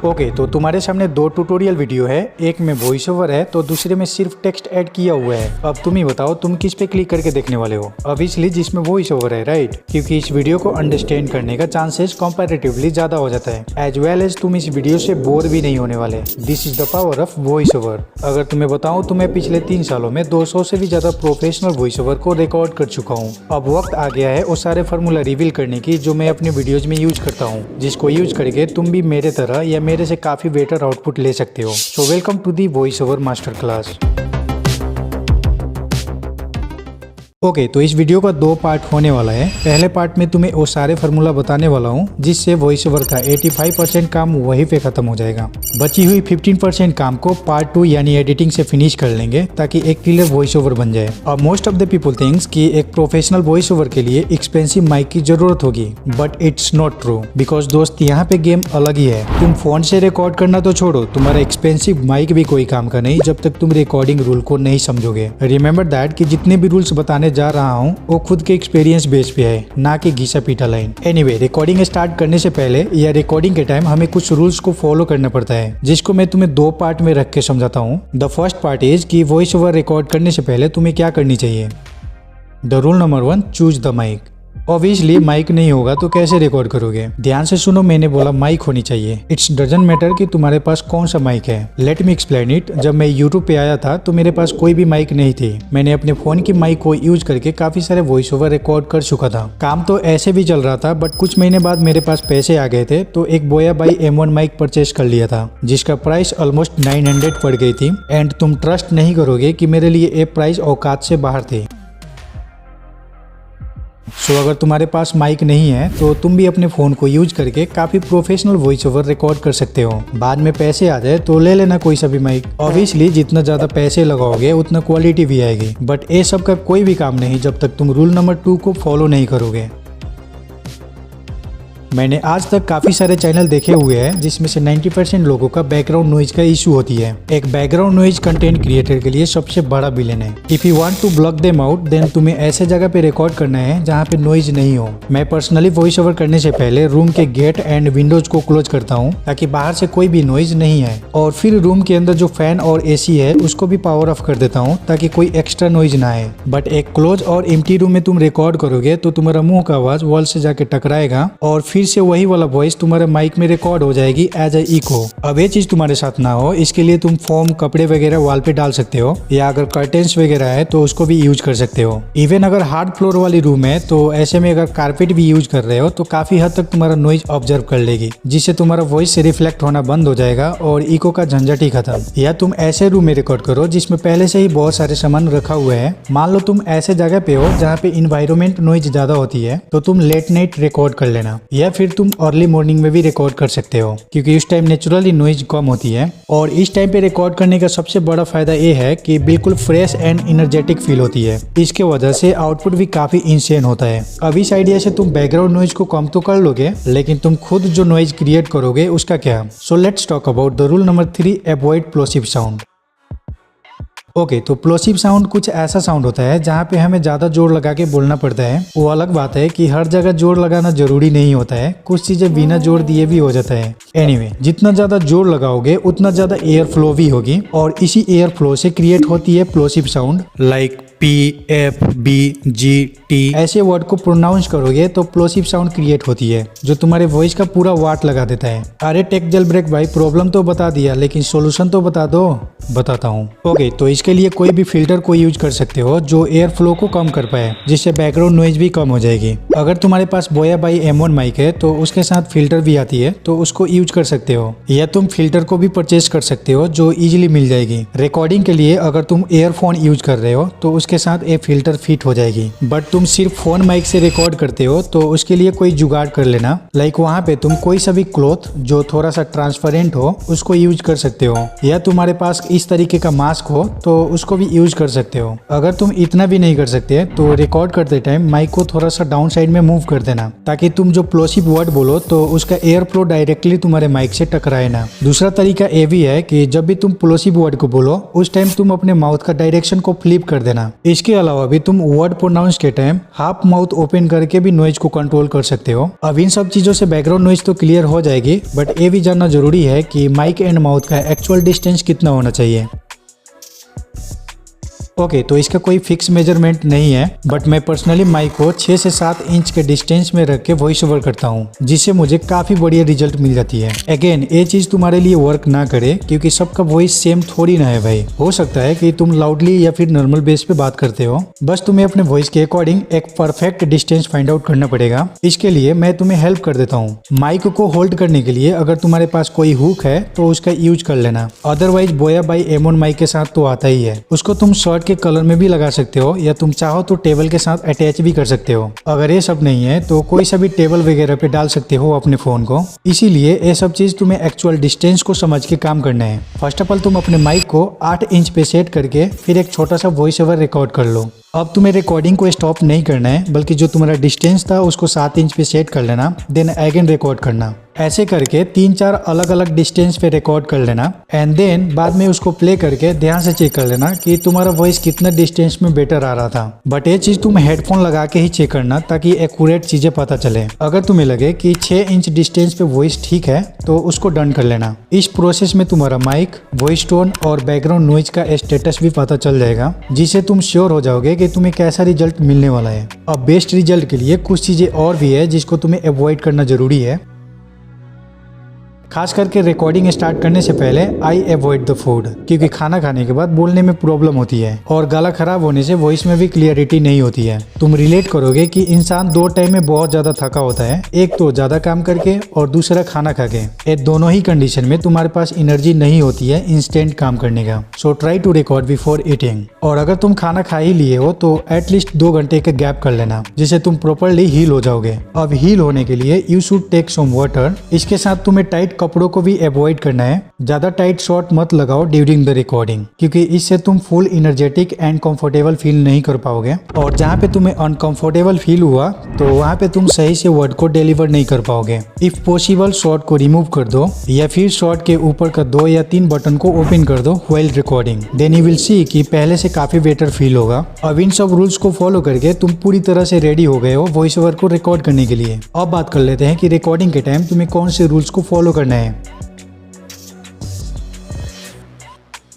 Okay, तो तुम्हारे सामने दो ट्यूटोरियल वीडियो है, एक में वॉइस ओवर है तो दूसरे में सिर्फ टेक्स्ट ऐड किया हुआ है। अब तुम ही बताओ तुम किस पे क्लिक करके देखने वाले हो। ऑब्वियसली जिसमें वॉइस ओवर है, राइट, क्योंकि इस वीडियो को अंडरस्टैंड करने का चांसेस कंपैरेटिवली ज्यादा हो जाता है, एज वेल एज तुम इस वीडियो से बोर भी नहीं होने वाले। This is the power of voice over. अगर तुम्हें बताऊं तो मैं पिछले 3 सालों में 200 से भी ज्यादा प्रोफेशनल वॉइस ओवर को रिकॉर्ड कर चुका हूँ। अब वक्त आ गया है वो सारे फार्मूला रिवील करने की जो मैं अपने वीडियोज में यूज करता हूँ, जिसको यूज करके तुम भी मेरे तरह या मेरे से काफी बेटर आउटपुट ले सकते हो। So welcome to the voice over master class. Okay, तो इस वीडियो का 2 पार्ट होने वाला है। पहले पार्ट में तुम्हें वो सारे फार्मूला बताने वाला हूँ जिससे वॉइस ओवर का 85% काम वहीं पे खत्म हो जाएगा। बची हुई 15% काम को पार्ट 2 यानी एडिटिंग से फिनिश कर लेंगे ताकि एक क्लियर वॉइस ओवर बन जाए। अब most of the people thinks कि एक प्रोफेशनल वॉइस ओवर के लिए एक्सपेंसिव माइक की जरूरत होगी, but it's not true. Because दोस्त, यहाँ पे गेम अलग ही है। तुम फोन से रिकॉर्ड करना तो छोड़ो, तुम्हारा एक्सपेंसिव माइक भी कोई काम का नहीं जब तक तुम रिकॉर्डिंग रूल को नहीं समझोगे। रिमेंबर दैट कि जितने भी रूल्स बताने जा रहा हूँ वो खुद के एक्सपीरियंस बेस पे है, ना कि घिसा पीटा लाइन। एनीवे, रिकॉर्डिंग स्टार्ट करने से पहले या रिकॉर्डिंग के टाइम हमें कुछ रूल्स को फॉलो करना पड़ता है, जिसको मैं तुम्हें 2 पार्ट में रख के समझाता हूँ। द फर्स्ट पार्ट इज कि वॉइस ओवर रिकॉर्ड करने से पहले तुम्हें क्या करनी चाहिए। The rule number 1, choose the mic. Obviously mic नहीं होगा तो कैसे रिकॉर्ड करोगे। ध्यान से सुनो, मैंने बोला माइक होनी चाहिए। इट्स डजंट मैटर कि तुम्हारे पास कौन सा माइक है। Let me explain it. जब मैं यूट्यूब पे आया था तो मेरे पास कोई भी माइक नहीं थी। मैंने अपने फोन की माइक को यूज करके काफी सारे वॉइस ओवर रिकॉर्ड कर चुका था। काम तो ऐसे भी चल रहा था, बट कुछ महीने बाद मेरे पास पैसे आ गए थे तो एक बोया बाई M1 माइक परचेज कर लिया था, जिसका प्राइस ऑलमोस्ट 900 पड़ गई थी। एंड तुम ट्रस्ट नहीं करोगे कि मेरे लिए ये प्राइस औकात से बाहर थी। सो अगर तुम्हारे पास माइक नहीं है तो तुम भी अपने फोन को यूज करके काफी प्रोफेशनल वॉइस ओवर रिकॉर्ड कर सकते हो। बाद में पैसे आ जाए तो ले लेना कोई सा भी माइक। ऑब्वियसली जितना ज्यादा पैसे लगाओगे उतना क्वालिटी भी आएगी, बट ये सब का कोई भी काम नहीं जब तक तुम रूल नंबर 2 को फॉलो नहीं करोगे। मैंने आज तक काफी सारे चैनल देखे हुए हैं जिसमें से 90% लोगों का बैकग्राउंड नॉइज का इशू होती है। एक बैकग्राउंड नॉइज कंटेंट क्रिएटर के लिए सबसे बड़ा विलेन है। If you want to block them out then तुम्हें ऐसे जगह पे रिकॉर्ड करना है जहाँ पे नॉइज नहीं हो। मैं पर्सनली वॉइस ओवर करने से पहले रूम के गेट एंड विंडोज को क्लोज करता हूँ ताकि बाहर से कोई भी नॉइज नहीं आए, और फिर रूम के अंदर जो फैन और AC है उसको भी पावर ऑफ कर देता हूँ ताकि कोई एक्स्ट्रा नॉइज ना आए। बट एक क्लोज और एम्प्टी रूम में तुम रिकॉर्ड करोगे तो तुम्हारा मुंह का आवाज वॉल से जाके टकराएगा और फिर से वही वाला वॉइस तुम्हारे माइक में रिकॉर्ड हो जाएगी एज ए इको। अब ये चीज तुम्हारे साथ ना हो इसके लिए तुम फोम कपड़े वगैरह वॉल पे डाल सकते हो, या अगर कर्टेन्स वगैरह है तो उसको भी यूज कर सकते हो। इवन अगर हार्ड फ्लोर वाली रूम है तो ऐसे में अगर कारपेट भी यूज कर रहे हो तो काफी हद तक तुम्हारा नॉइज ऑब्जर्व कर लेगी, जिससे तुम्हारा वॉइस से रिफ्लेक्ट होना बंद हो जाएगा और इको का झंझट ही खत्म। या तुम ऐसे रूम में रिकॉर्ड करो जिसमें पहले से ही बहुत सारे सामान रखा हुआ है। मान लो तुम ऐसे जगह पे हो जहाँ पे इन्वायरमेंट नॉइज ज्यादा होती है तो तुम लेट नाइट रिकॉर्ड कर लेना, या फिर तुम अर्ली मॉर्निंग में भी रिकॉर्ड कर सकते हो क्योंकि उस टाइम नेचुरली नॉइज कम होती है। और इस टाइम पे रिकॉर्ड करने का सबसे बड़ा फायदा ये है कि बिल्कुल फ्रेश एंड एनर्जेटिक फील होती है। इसके वजह से आउटपुट भी काफी इंसेन होता है। अब इस आइडिया से तुम बैकग्राउंड नॉइज को कम तो कर लोगे, लेकिन तुम खुद जो नॉइज क्रिएट करोगे उसका क्या। So let's talk about the rule number 3, avoid plosive sound. Okay, तो प्लोसिव साउंड कुछ ऐसा साउंड होता है जहाँ पे हमें ज्यादा जोर लगा के बोलना पड़ता है। वो अलग बात है कि हर जगह जोर लगाना जरूरी नहीं होता है, कुछ चीजें बिना जोर दिए भी हो जाता है। एनीवे, जितना ज्यादा जोर लगाओगे उतना ज्यादा एयर फ्लो भी होगी, और इसी एयर फ्लो से क्रिएट होती है plosive sound. Like P, F, B, G, T ऐसे वर्ड को प्रोनाउंस करोगे तो प्लोसिव साउंड क्रिएट होती है जो तुम्हारे वॉइस का पूरा वाट लगा देता है। अरे टेक जेल ब्रेक भाई, प्रॉब्लम तो बता दिया लेकिन सॉल्यूशन तो बता दो। बताता हूँ। ओके, तो इसके लिए कोई भी फिल्टर को यूज कर सकते हो जो एयर फ्लो को कम कर पाए, जिससे बैकग्राउंड नॉइज भी कम हो जाएगी। अगर तुम्हारे पास बोया बाई M1 माइक है तो उसके साथ फिल्टर भी आती है तो उसको यूज कर सकते हो, या तुम फिल्टर को भी परचेज कर सकते हो जो इजिली मिल जाएगी। रिकॉर्डिंग के लिए अगर तुम एयरफोन यूज कर रहे हो तो उसके साथ एक फिल्टर फिट हो जाएगी। बट तुम सिर्फ फोन माइक से रिकॉर्ड करते हो तो उसके लिए कोई जुगाड़ कर लेना। लाइक वहाँ पे तुम कोई सा भी क्लॉथ जो थोड़ा सा ट्रांसपेरेंट हो उसको यूज कर सकते हो, या तुम्हारे पास इस तरीके का मास्क हो तो तो उसको भी यूज कर सकते हो। अगर तुम इतना भी नहीं कर सकते तो रिकॉर्ड करते टाइम माइक को थोड़ा सा डाउन साइड में मूव कर देना, ताकि तुम जो प्लोसिव वर्ड बोलो तो उसका एयर फ्लो डायरेक्टली तुम्हारे माइक से टकराए ना। दूसरा तरीका ये भी है कि जब भी तुम प्लोसिव वर्ड को बोलो उस टाइम तुम अपने माउथ का डायरेक्शन को फ्लिप कर देना। इसके अलावा भी तुम वर्ड प्रोनाउंस के टाइम हाफ माउथ ओपन करके भी नॉइज को कंट्रोल कर सकते हो। अब इन सब चीजों से बैकग्राउंड नॉइज तो क्लियर हो जाएगी, बट ये भी जानना जरूरी है कि माइक एंड माउथ का एक्चुअल डिस्टेंस कितना होना चाहिए। ओके, तो इसका कोई फिक्स मेजरमेंट नहीं है, बट मैं पर्सनली माइक को 6 से 7 इंच के डिस्टेंस में रख के वॉइस ओवर करता हूँ, जिससे मुझे काफी बढ़िया रिजल्ट मिल जाती है। अगेन ये चीज तुम्हारे लिए वर्क ना करे, क्योंकि सबका वॉइस सेम थोड़ी ना है भाई। हो सकता है कि तुम लाउडली या फिर नॉर्मल बेस पे बात करते हो, बस तुम्हें अपने वॉइस के अकॉर्डिंग एक परफेक्ट डिस्टेंस फाइंड आउट करना पड़ेगा। इसके लिए मैं तुम्हें हेल्प कर देता हूँ। माइक को होल्ड करने के लिए अगर तुम्हारे पास कोई हुक है तो उसका यूज कर लेना, अदरवाइज बोया बाई एमोन माइक के साथ तो आता ही है। उसको तुम शर्ट के कलर में भी लगा सकते हो, या तुम चाहो तो टेबल के साथ अटैच भी कर सकते हो। अगर ये सब नहीं है तो कोई सा भी टेबल वगैरह पे डाल सकते हो अपने फोन को। इसीलिए ये सब चीज तुम्हें एक्चुअल डिस्टेंस को समझ के काम करना है। फर्स्ट ऑफ ऑल तुम अपने माइक को 8 इंच पे सेट करके फिर एक छोटा सा वॉइस ओवर रिकॉर्ड कर लो। अब तुम्हें रिकॉर्डिंग को स्टॉप नहीं करना है, बल्कि जो तुम्हारा डिस्टेंस था उसको 7 इंच पे सेट कर लेना, देन अगेन रिकॉर्ड करना। ऐसे करके 3-4 अलग अलग डिस्टेंस पे रिकॉर्ड कर लेना, एंड देन बाद में उसको प्ले करके ध्यान से चेक कर लेना कि तुम्हारा वॉइस कितना डिस्टेंस में बेटर आ रहा था। बट ये चीज तुम हेडफोन लगा के ही चेक करना, ताकि एक्यूरेट चीजें पता चले। अगर तुम्हें लगे कि 6 इंच डिस्टेंस पे वॉइस ठीक है तो उसको डन कर लेना। इस प्रोसेस में तुम्हारा माइक, वॉइस टोन और बैकग्राउंड नॉइज का स्टेटस भी पता चल जाएगा, जिससे तुम श्योर हो जाओगे कि तुम्हें कैसा रिजल्ट मिलने वाला है। अब बेस्ट रिजल्ट के लिए कुछ चीजें और भी है जिसको तुम्हें अवॉइड करना जरूरी है। खास करके रिकॉर्डिंग स्टार्ट करने से पहले आई अवॉइड द फूड, क्योंकि खाना खाने के बाद बोलने में प्रॉब्लम होती है और गला खराब होने से वॉइस में भी क्लियरिटी नहीं होती है। तुम रिलेट करोगे कि इंसान 2 टाइम में बहुत ज्यादा थका होता है, एक तो ज्यादा काम करके और दूसरा खाना खा के। ये दोनों ही कंडीशन में तुम्हारे पास एनर्जी नहीं होती है इंस्टेंट काम करने का। So try to record before eating. और अगर तुम खाना खा ही लिए हो तो एटलीस्ट 2 घंटे का गैप कर लेना, जिससे तुम प्रॉपरली हील हो जाओगे। अब हील होने के लिए you should take some water. इसके साथ तुम्हें टाइट कपड़ों को भी अवॉइड करना है। ज्यादा टाइट शॉर्ट मत लगाओ ड्यूरिंग द रिकॉर्डिंग, क्योंकि इससे तुम full energetic and comfortable feel नहीं कर पाओगे। और जहाँ पे तुम्हें अनकंफर्टेबल फील हुआ तो वहाँ पे तुम सही से वर्ड को डिलीवर नहीं कर पाओगे। इफ पॉसिबल शॉर्ट को रिमूव कर दो, या फिर शॉर्ट के ऊपर का 2 या 3 बटन को ओपन कर दो while recording. Then you will see कि पहले से काफी बेटर फील होगा। अब इन सब रूल्स को फॉलो करके तुम पूरी तरह से रेडी हो गए हो वॉइस ओवर को रिकॉर्ड करने के लिए। अब बात कर लेते हैं कि रिकॉर्डिंग के टाइम तुम्हें कौन से रूल्स को फॉलो करना है।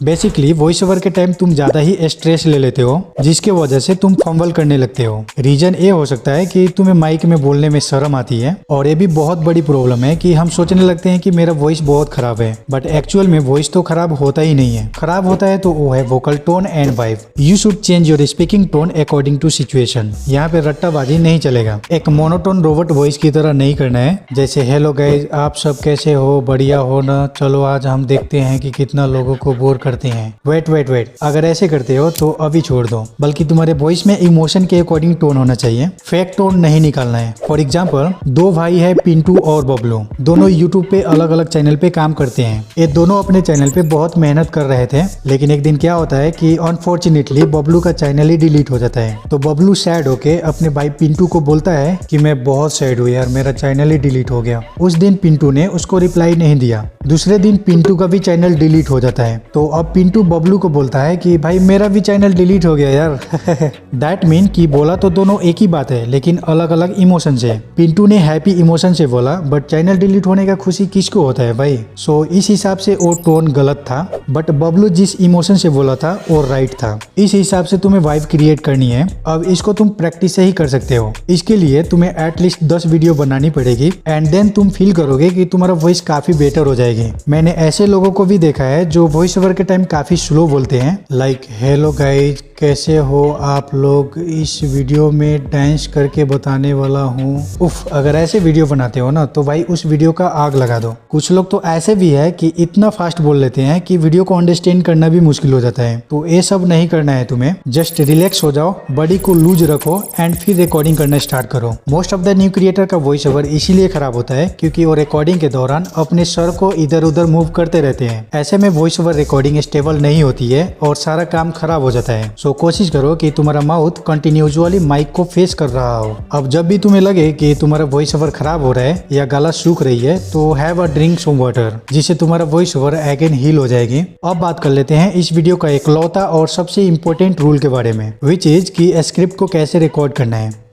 बेसिकली वॉइस ओवर के टाइम तुम ज्यादा ही स्ट्रेस ले लेते हो, जिसके वजह से तुम फंबल करने लगते हो। रीजन ये हो सकता है कि तुम्हें माइक में बोलने में शर्म आती है, और ये भी बहुत बड़ी प्रॉब्लम है कि हम सोचने लगते हैं कि मेरा वॉइस बहुत खराब है, बट एक्चुअल में वॉइस तो खराब होता ही नहीं है। खराब होता है तो वो है vocal tone and vibe. You should change your speaking tone according to situation. यहाँ पे रट्टाबाजी नहीं चलेगा। एक मोनोटोन रोबोट वॉइस की तरह नहीं करना है, जैसे हेलो गाइज, आप सब कैसे हो, बढ़िया हो ना, चलो आज हम देखते हैं कि कितना लोगों को बोर करते हैं। वेट, अगर ऐसे करते हो तो अभी छोड़ दो, बल्कि तुम्हारे वॉइस में इमोशन के अकॉर्डिंग टोन होना चाहिए। फेक टोन नहीं निकालना है। फॉर एग्जाम्पल, 2 भाई है पिंटू और बबलू, दोनों यूट्यूब पे अलग अलग चैनल पे काम करते हैं। ये दोनों अपने चैनल पे बहुत मेहनत कर रहे थे, लेकिन एक दिन क्या होता है कि अनफॉर्चुनेटली बबलू का चैनल ही डिलीट हो जाता है। तो बबलू सैड होके अपने भाई पिंटू को बोलता है कि मैं बहुत सैड हूँ यार, मेरा चैनल ही डिलीट हो गया। उस दिन पिंटू ने उसको रिप्लाई नहीं दिया। दूसरे दिन पिंटू का भी चैनल डिलीट हो जाता है। तो अब पिंटू बबलू को बोलता है कि भाई मेरा भी चैनल डिलीट हो गया यार। दैट मीन कि बोला तो दोनों एक ही बात है, लेकिन अलग अलग इमोशन से। पिंटू ने हैप्पी इमोशन से बोला, बट चैनल डिलीट होने का खुशी किसको होता है भाई। सो इस हिसाब से वो टोन गलत था, बट बबलू जिस इमोशन से बोला था वो राइट था। इस हिसाब से तुम्हें वाइब क्रिएट करनी है। अब इसको तुम प्रैक्टिस से ही कर सकते हो। इसके लिए तुम्हें एटलीस्ट 10 वीडियो बनानी पड़ेगी, एंड देन तुम फील करोगे कि तुम्हारा वॉइस काफी बेटर हो जाएगी। मैंने ऐसे लोगों को भी देखा है जो वॉइस ओवर के टाइम काफी स्लो बोलते हैं, लाइक हेलो गाइज, कैसे हो आप लोग, इस वीडियो में डांस करके बताने वाला हूँ। उफ, अगर ऐसे वीडियो बनाते हो ना तो भाई उस वीडियो का आग लगा दो। कुछ लोग तो ऐसे भी है कि इतना फास्ट बोल लेते हैं कि वीडियो को अंडरस्टैंड करना भी मुश्किल हो जाता है। तो ये सब नहीं करना है तुम्हें। जस्ट रिलैक्स हो जाओ, बॉडी को लूज रखो एंड फिर रिकॉर्डिंग करना स्टार्ट करो। Most of the new creator का वॉइस ओवर इसीलिए खराब होता है क्योंकि वो रिकॉर्डिंग के दौरान अपने सर को इधर उधर मूव करते रहते हैं। ऐसे में voice over recording recording stable नहीं होती है और सारा काम खराब हो जाता है। सो कोशिश करो कि तुम्हारा माउथ कंटिन्यूअसली माइक को फेस कर रहा हो। अब जब भी तुम्हें लगे कि तुम्हारा वॉइस ओवर खराब हो रहा है या गला सूख रही है तो have a drink some water, जिससे तुम्हारा वॉइस ओवर अगेन हील हो जाएगी। अब बात कर लेते हैं इस वीडियो का इकलौता और सबसे इम्पोर्टेंट रूल के बारे में, विच इज कि स्क्रिप्ट को कैसे रिकॉर्ड करना है।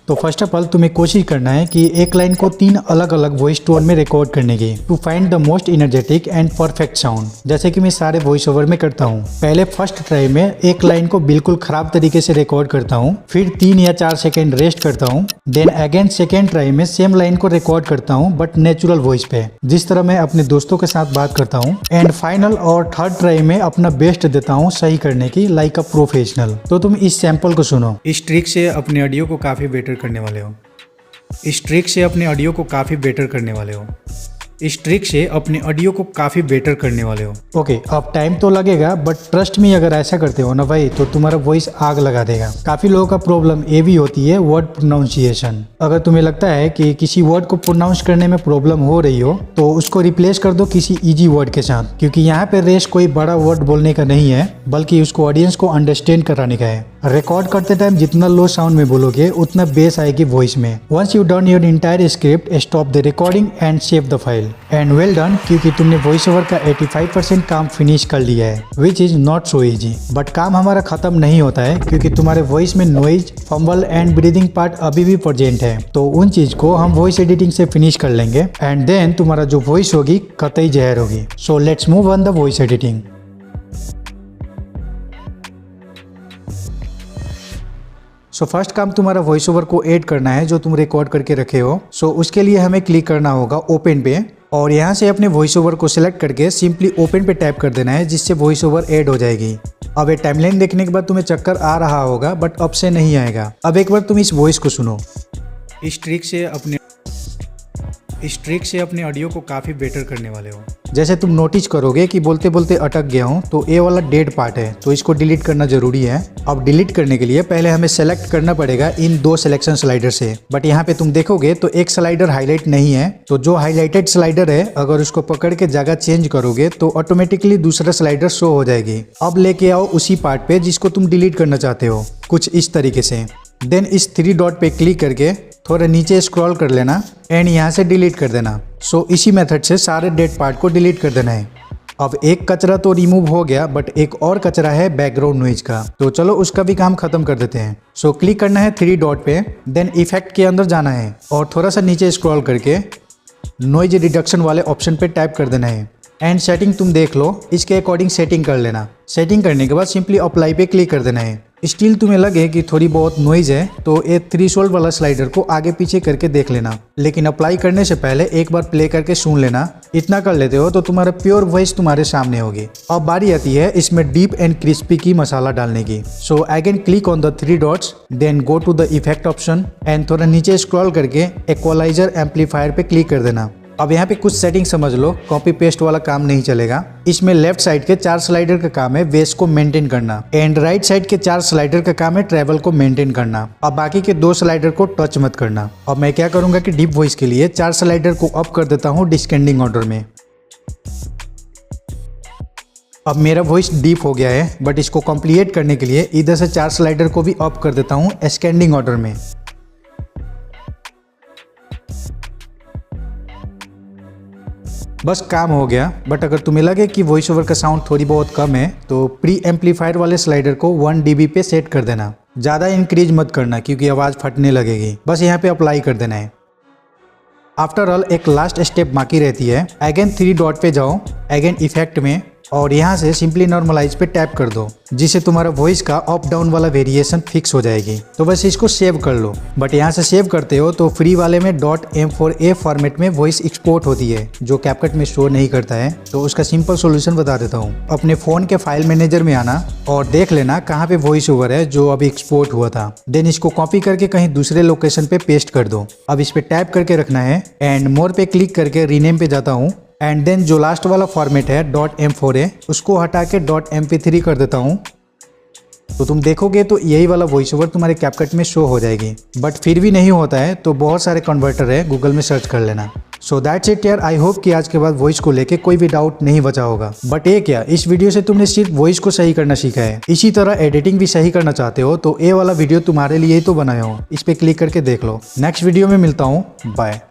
तो फर्स्ट ऑफ ऑल तुम्हें कोशिश करना है कि एक लाइन को 3 अलग अलग वॉइस टोन में रिकॉर्ड करने की, to find the most energetic and perfect sound. जैसे कि मैं सारे वॉइस ओवर में करता हूँ। पहले फर्स्ट ट्राई में एक लाइन को बिल्कुल खराब तरीके से रिकॉर्ड करता हूँ, फिर 3 या 4 सेकेंड रेस्ट करता हूँ, देन अगेन सेकेंड ट्राई में सेम लाइन को रिकॉर्ड करता हूँ बट नेचुरल वॉइस पे, जिस तरह मैं अपने दोस्तों के साथ बात करता हूँ, एंड फाइनल और थर्ड ट्राई में अपना बेस्ट देता हूँ सही करने की, लाइक अ प्रोफेशनल। तो तुम इस सैंपल को सुनो। इस ट्रिक से अपने ऑडियो को काफी बेटर करने वाले हो। इस ट्रिक से अपने ऑडियो को काफी बेटर करने वाले हो। इस ट्रिक से अपने ऑडियो को काफी बेटर करने वाले हो। ओके, अब टाइम तो लगेगा बट ट्रस्ट में अगर ऐसा करते हो ना भाई तो तुम्हारा वॉइस आग लगा देगा। काफी लोगों का प्रॉब्लम ये भी होती है वर्ड प्रोनाउंसिएशन। अगर तुम्हें लगता है कि किसी वर्ड को प्रोनाउंस करने में प्रॉब्लम हो रही हो तो उसको रिप्लेस कर दो किसी इजी वर्ड के साथ, क्योंकि यहाँ पे रेस कोई बड़ा वर्ड बोलने का नहीं है बल्कि उसको ऑडियंस को अंडरस्टैंड कराने का है। रिकॉर्ड करते टाइम जितना लो साउंड में बोलोगे उतना बेस आएगी वॉइस में। Once you done your entire script, stop the recording and save the file. And well done, क्योंकि तुमने वॉइस ओवर का 85% काम फिनिश कर लिया है, which is not so easy. But काम हमारा खत्म नहीं होता है, क्योंकि तुम्हारे वॉइस में noise, fumble and breathing part अभी भी प्रेजेंट है। तो उन चीज को हम वॉइस एडिटिंग से फिनिश कर लेंगे एंड देन तुम्हारा जो वॉइस होगी कतई जहर होगी। So let's move on the voice editing. So first काम तुम्हारा वॉइस ओवर को ऐड करना है जो तुम रिकॉर्ड करके रखे हो। सो उसके लिए हमें क्लिक करना होगा ओपन पे और यहाँ से अपने वॉइस ओवर को सिलेक्ट करके सिंपली ओपन पे टैप कर देना है, जिससे वॉइस ओवर ऐड हो जाएगी। अब ये टाइमलाइन देखने के बाद तुम्हें चक्कर आ रहा होगा बट अब से नहीं आएगा। अब एक बार तुम इस वॉइस को सुनो। इस ट्रिक से अपने ऑडियो को काफ़ी बेटर करने वाले हो। जैसे तुम नोटिस करोगे कि बोलते बोलते अटक गया हूँ तो ये वाला डेड पार्ट है, तो इसको डिलीट करना जरूरी है। अब डिलीट करने के लिए पहले हमें सेलेक्ट करना पड़ेगा इन 2 सिलेक्शन स्लाइडर से, बट यहाँ पे तुम देखोगे तो एक स्लाइडर हाईलाइट नहीं है। तो जो हाईलाइटेड स्लाइडर है अगर उसको पकड़ के जगह चेंज करोगे तो ऑटोमेटिकली दूसरा स्लाइडर शो हो जाएगी। अब लेके आओ उसी पार्ट पे जिसको तुम डिलीट करना चाहते हो, कुछ इस तरीके से। देन इस 3 डॉट पे क्लिक करके थोड़ा नीचे स्क्रॉल कर लेना एंड यहाँ से डिलीट कर देना। सो इसी मेथड से सारे डेड पार्ट को डिलीट कर देना है। अब एक कचरा तो रिमूव हो गया बट एक और कचरा है बैकग्राउंड नॉइज का, तो चलो उसका भी काम खत्म कर देते हैं। सो क्लिक करना है 3 डॉट पे, देन इफेक्ट के अंदर जाना है और थोड़ा सा नीचे स्क्रॉल करके नॉइज रिडक्शन वाले ऑप्शन पे टैप कर देना है एंड सेटिंग तुम देख लो, इसके अकॉर्डिंग सेटिंग कर लेना। सेटिंग करने के बाद सिंपली अप्लाई पे क्लिक कर देना है। स्टिल तुम्हें लगे कि थोड़ी बहुत नॉइज है तो ये थ्रेशोल्ड वाला स्लाइडर को आगे पीछे करके देख लेना, लेकिन अप्लाई करने से पहले एक बार प्ले करके सुन लेना। इतना कर लेते हो तो तुम्हारा प्योर वॉइस तुम्हारे सामने होगी। अब बारी आती है इसमें डीप एंड क्रिस्पी की मसाला डालने की। So again click on the 3 dots, then go to the effect option and थोड़ा नीचे स्क्रॉल करके इक्वलाइजर एम्पलीफायर पे क्लिक कर देना। अब यहाँ पे कुछ सेटिंग समझ लो, कॉपी पेस्ट वाला काम नहीं चलेगा। इसमें लेफ्ट साइड के 4 स्लाइडर का काम है बेस को मेंटेन करना एंड राइट साइड के 4 स्लाइडर का काम है ट्रेवल को मेंटेन करना। अब बाकी के 2 स्लाइडर को टच मत करना। अब मैं क्या करूंगा कि डीप वॉइस के लिए 4 स्लाइडर को अप कर देता हूँ डिस्केंडिंग ऑर्डर में। अब मेरा वॉइस डीप हो गया है बट इसको कंप्लीट करने के लिए इधर से 4 स्लाइडर को भी अप कर देता हूँ एस्केंडिंग ऑर्डर में। बस काम हो गया। बट अगर तुम्हें लगे कि वॉइस ओवर का साउंड थोड़ी बहुत कम है तो प्री एम्पलीफायर वाले स्लाइडर को 1 dB पे सेट कर देना। ज़्यादा इंक्रीज मत करना क्योंकि आवाज़ फटने लगेगी। बस यहाँ पे अप्लाई कर देना है। आफ्टर ऑल एक लास्ट स्टेप बाकी रहती है। अगेन 3 डॉट पे जाओ, अगेन इफेक्ट में और यहाँ से सिंपली नॉर्मलाइज पे टैप कर दो, जिससे तुम्हारा वॉइस का अप डाउन वाला वेरिएशन फिक्स हो जाएगी। तो बस इसको सेव कर लो। बट यहाँ से सेव करते हो तो फ्री वाले में .m4a फॉर्मेट में वॉइस एक्सपोर्ट होती है जो कैपकट में शो नहीं करता है। तो उसका सिंपल सोल्यूशन बता देता हूँ। अपने फ़ोन के फाइल मैनेजर में आना और देख लेना कहाँ पे वॉइस ओवर है जो अभी एक्सपोर्ट हुआ था। देन इसको कॉपी करके कहीं दूसरे लोकेशन पे पेस्ट कर दो। अब इस पे टैप करके रखना है एंड मोर पे क्लिक करके रीनेम पे जाता हूँ एंड देन जो लास्ट वाला फॉर्मेट है .m4a उसको हटा के .mp3 कर देता हूँ। तो तुम देखोगे तो यही वाला वॉइस ओवर तुम्हारे कैपकट में शो हो जाएगी। बट फिर भी नहीं होता है तो बहुत सारे कन्वर्टर है, गूगल में सर्च कर लेना। सो दैट्स इट यार, आई होप कि आज के बाद वॉइस को लेके कोई भी डाउट नहीं बचा होगा। बट ये क्या, इस वीडियो से तुमने सिर्फ वॉइस को सही करना सीखा है, इसी तरह एडिटिंग भी सही करना चाहते हो तो ये वाला वीडियो तुम्हारे लिए ही तो बनाया हो, इस पे क्लिक करके देख लो। नेक्स्ट वीडियो में मिलता हूँ, बाय।